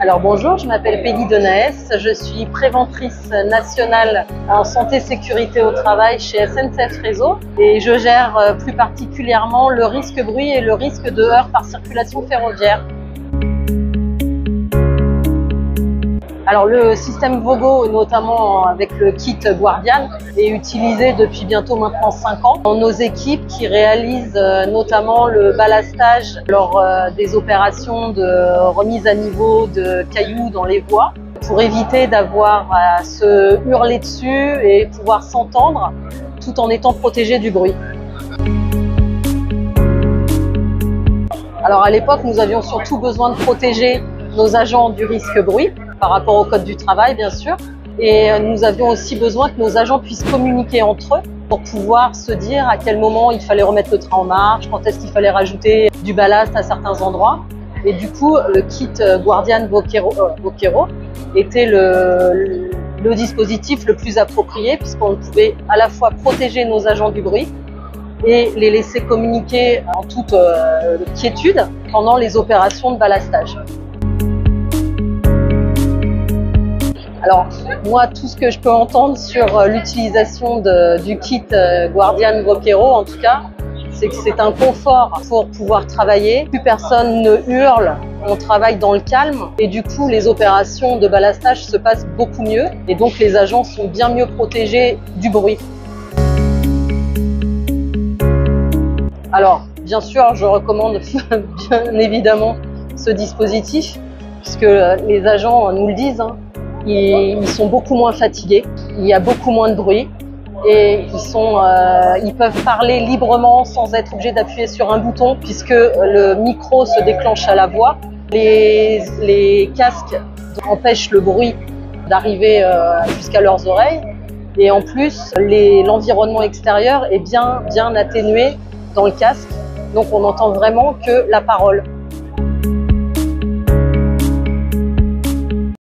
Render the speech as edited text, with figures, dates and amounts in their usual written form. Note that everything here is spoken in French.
Alors bonjour, je m'appelle Peggy Denaès, je suis préventrice nationale en santé sécurité au travail chez SNCF Réseau et je gère plus particulièrement le risque bruit et le risque de heurts par circulation ferroviaire. Alors le système Vogo, notamment avec le kit Guardian, est utilisé depuis bientôt maintenant 5 ans dans nos équipes qui réalisent notamment le balastage lors des opérations de remise à niveau de cailloux dans les voies pour éviter d'avoir à se hurler dessus et pouvoir s'entendre tout en étant protégé du bruit. Alors à l'époque, nous avions surtout besoin de protéger nos agents du risque bruit, par rapport au code du travail bien sûr, et nous avions aussi besoin que nos agents puissent communiquer entre eux pour pouvoir se dire à quel moment il fallait remettre le train en marche, quand est-ce qu'il fallait rajouter du ballast à certains endroits. Et du coup, le kit Guardian Vocero était le dispositif le plus approprié puisqu'on pouvait à la fois protéger nos agents du bruit et les laisser communiquer en toute quiétude pendant les opérations de ballastage. Alors moi, tout ce que je peux entendre sur l'utilisation du kit Guardian Vocero, en tout cas, c'est que c'est un confort pour pouvoir travailler. Plus personne ne hurle, on travaille dans le calme et du coup les opérations de ballastage se passent beaucoup mieux et donc les agents sont bien mieux protégés du bruit. Alors bien sûr, je recommande bien évidemment ce dispositif puisque les agents nous le disent, ils sont beaucoup moins fatigués, il y a beaucoup moins de bruit et ils peuvent parler librement sans être obligés d'appuyer sur un bouton puisque le micro se déclenche à la voix. Les casques empêchent le bruit d'arriver jusqu'à leurs oreilles et en plus l'environnement extérieur est bien atténué dans le casque, donc on n'entend vraiment que la parole.